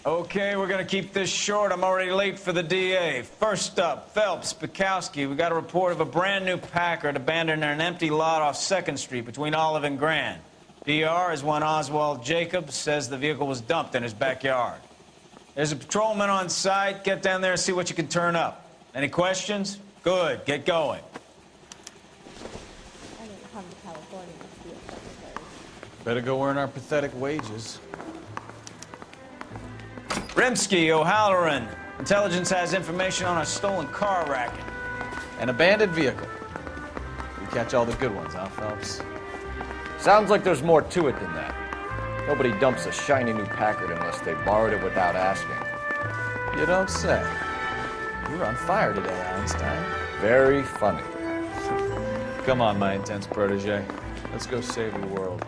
Okay, we're gonna keep this short. I'm already late for the DA. First up, Phelps, Bukowski. We got a report of a brand new Packard abandoned in an empty lot off 2nd Street between Olive and Grand. PR is one Oswald Jacobs says the vehicle was dumped in his backyard. There's a patrolman on site. Get down there and see what you can turn up. Any questions? Good, get going. I didn't come to California to be a secretary. Better go earn our pathetic wages. Rimsky, O'Halloran. Intelligence has information on a stolen car racket. An abandoned vehicle. We catch all the good ones, huh, Phelps? Sounds like there's more to it than that. Nobody dumps a shiny new Packard unless they borrowed it without asking. You don't say. You were on fire today, Einstein. Very funny. Come on, my intense protege. Let's go save the world.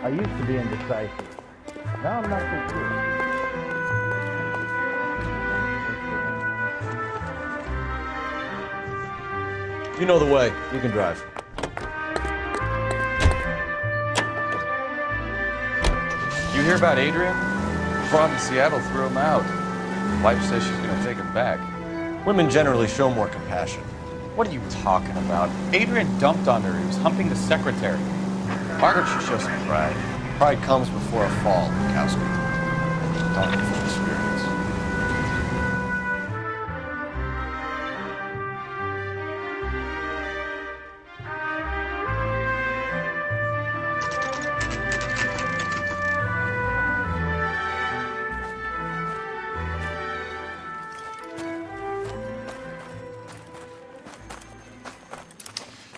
I used to be indecisive. Now I'm not so sure. You know the way. You can drive. You hear about Adrian? Prom in Seattle threw him out. Wife says she's gonna take him back. Women generally show more compassion. What are you talking about? Adrian dumped on her. He was humping the secretary. Margaret should show some pride. Pride comes before a fall, Bukowski. Talking from experience.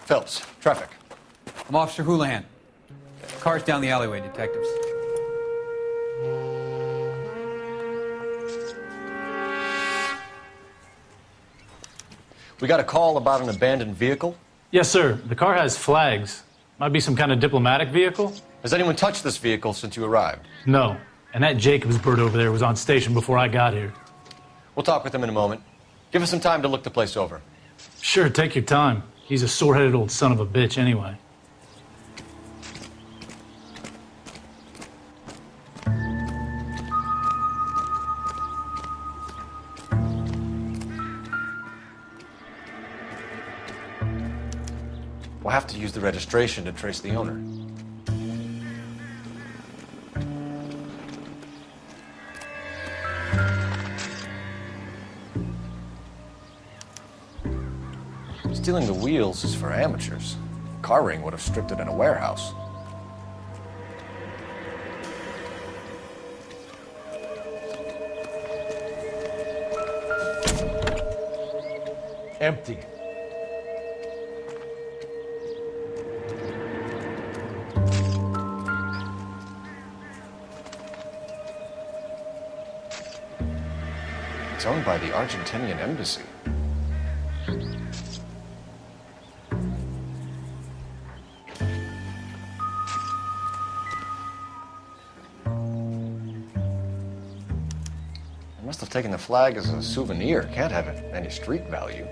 Phelps, traffic. I'm Officer Houlihan. Car's down the alleyway, detectives. We got a call about an abandoned vehicle. Yes, sir. The car has flags. Might be some kind of diplomatic vehicle? Has anyone touched this vehicle since you arrived? No. And that Jacobs bird over there was on station before I got here. We'll talk with him in a moment. Give us some time to look the place over. Sure, take your time. He's a sore-headed old son of a bitch anyway. We'll have to use the registration to trace the owner. Stealing the wheels is for amateurs. Car ring would have stripped it in a warehouse. Empty. It's owned by the Argentinian embassy. They must have taken the flag as a souvenir. Can't have any street value.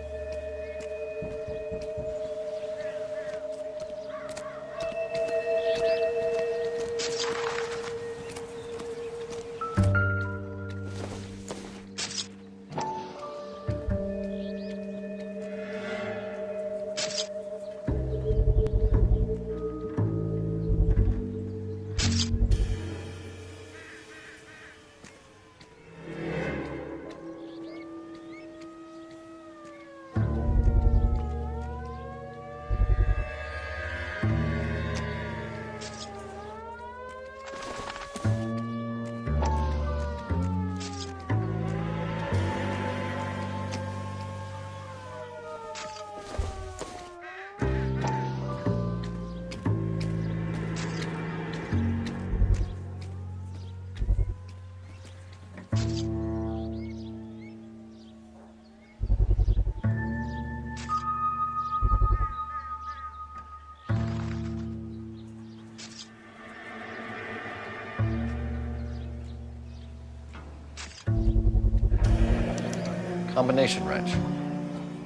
Combination wrench.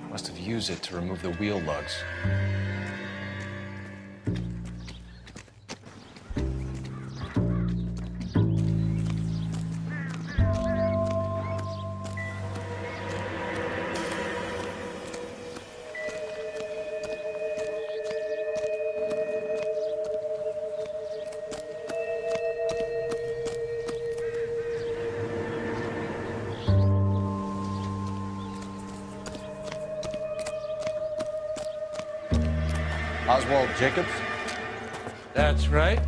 Must have used it to remove the wheel lugs. Oswald Jacobs? That's right.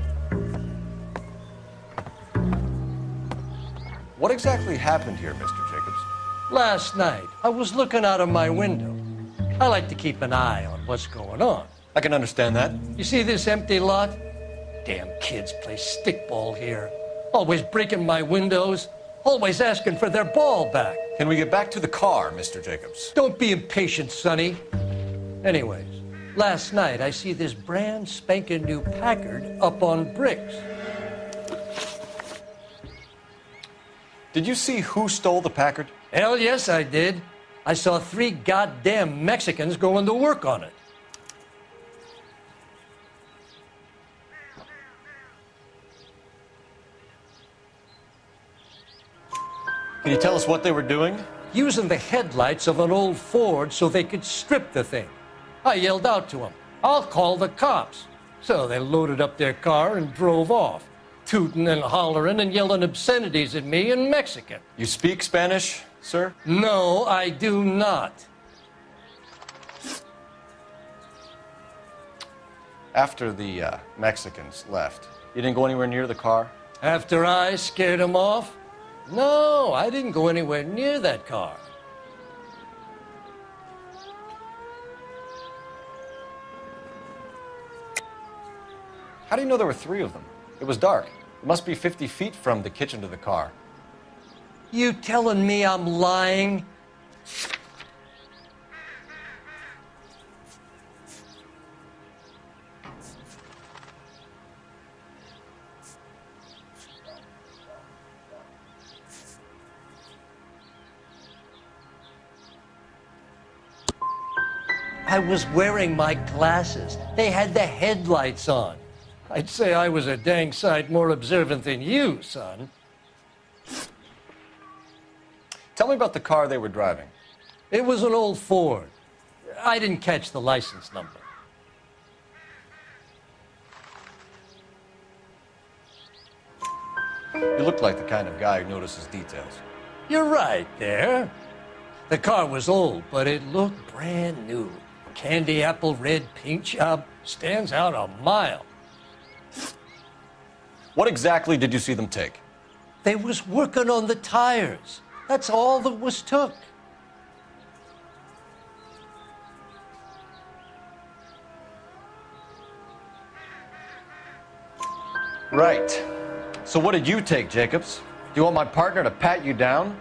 What exactly happened here, Mr. Jacobs? Last night, I was looking out of my window. I like to keep an eye on what's going on. I can understand that. You see this empty lot? Damn kids play stickball here. Always breaking my windows, always asking for their ball back. Can we get back to the car, Mr. Jacobs? Don't be impatient, Sonny. Anyways, last night I see this brand spanking new Packard up on bricks. Did you see who stole the Packard? Hell yes, I did. I saw 3 goddamn Mexicans going to work on it. Can you tell us what they were doing? Using the headlights of an old Ford so they could strip the thing. I yelled out to them, "I'll call the cops." So they loaded up their car and drove off, tooting and hollering and yelling obscenities at me in Mexican. You speak Spanish, sir? No, I do not. After the Mexicans left, you didn't go anywhere near the car? After I scared them off? No, I didn't go anywhere near that car. How do you know there were 3 of them? It was dark. It must be 50 feet from the kitchen to the car. You telling me I'm lying? I was wearing my glasses. They had the headlights on. I'd say I was a dang sight more observant than you, son. Tell me about the car they were driving. It was an old Ford. I didn't catch the license number. You look like the kind of guy who notices details. You're right there. The car was old, but it looked brand new. Candy apple red paint job stands out a mile. What exactly did you see them take? They was working on the tires. That's all that was took. Right. So what did you take, Jacobs? Do you want my partner to pat you down?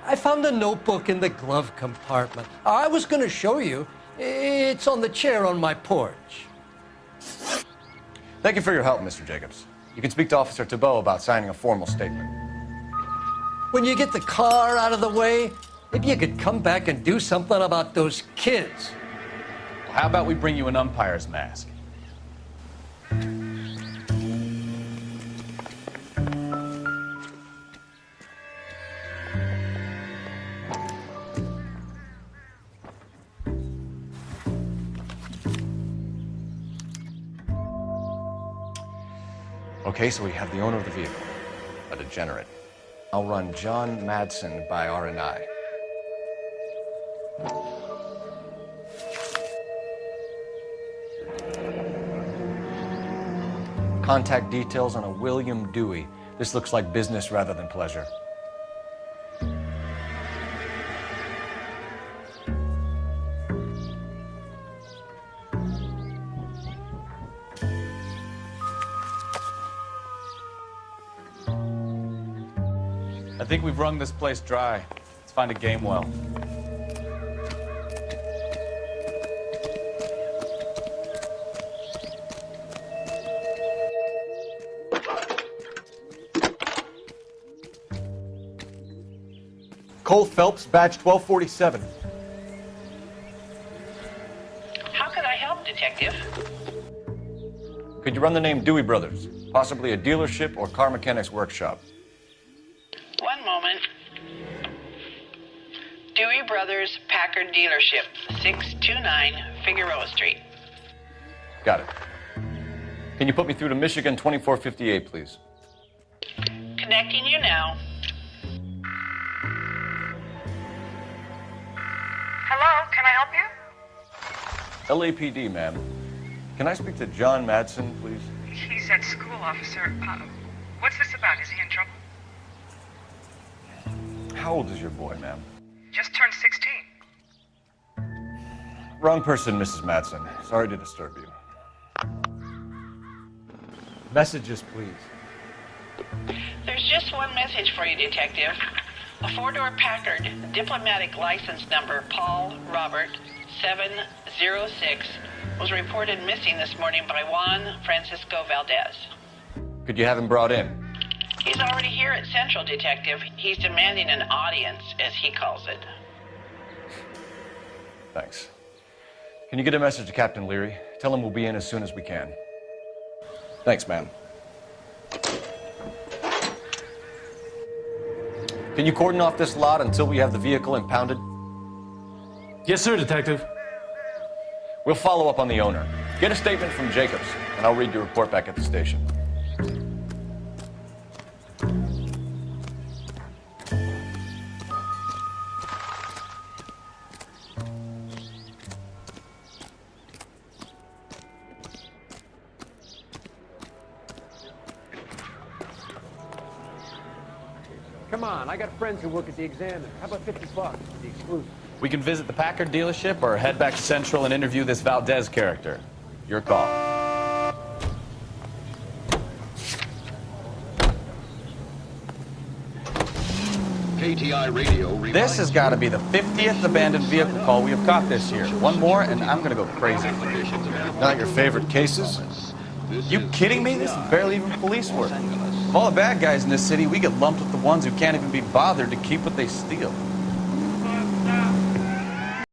I found a notebook in the glove compartment. I was going to show you. It's on the chair on my porch. Thank you for your help, Mr. Jacobs. You can speak to Officer Thibault about signing a formal statement. When you get the car out of the way, maybe you could come back and do something about those kids. How about we bring you an umpire's mask? Okay, so we have the owner of the vehicle, a degenerate. I'll run John Madsen by R&I. Contact details on a William Dewey. This looks like business rather than pleasure. I think we've wrung this place dry. Let's find a game well. Cole Phelps, badge 1247. How can I help, Detective? Could you run the name Dewey Brothers? Possibly a dealership or car mechanics workshop. One moment. Dewey Brothers Packard Dealership, 629 Figueroa Street. Got it. Can you put me through to Michigan 2458, please? Connecting you now. Hello, can I help you? LAPD, ma'am. Can I speak to John Madsen, please? He's at school, officer. What's this about? Is he in trouble? How old is your boy, ma'am? Just turned 16. Wrong person, Mrs. Madsen. Sorry to disturb you. Messages, please. There's just one message for you, Detective. A four-door Packard, diplomatic license number Paul Robert 706, was reported missing this morning by Juan Francisco Valdez. Could you have him brought in? He's already here at Central, Detective. He's demanding an audience, as he calls it. Thanks. Can you get a message to Captain Leary? Tell him we'll be in as soon as we can. Thanks, ma'am. Can you cordon off this lot until we have the vehicle impounded? Yes, sir, Detective. We'll follow up on the owner. Get a statement from Jacobs, and I'll read your report back at the station. Come on, I got friends who work at the Examiner. How about $50 for the exclusive? We can visit the Packard dealership or head back to Central and interview this Valdez character. Your call. KTI Radio. This has got to be the 50th abandoned vehicle call we have caught this year. One more, and I'm going to go crazy. Not your favorite cases? You kidding me? This is barely even police work. Of all the bad guys in this city, we get lumped with the ones who can't even be bothered to keep what they steal.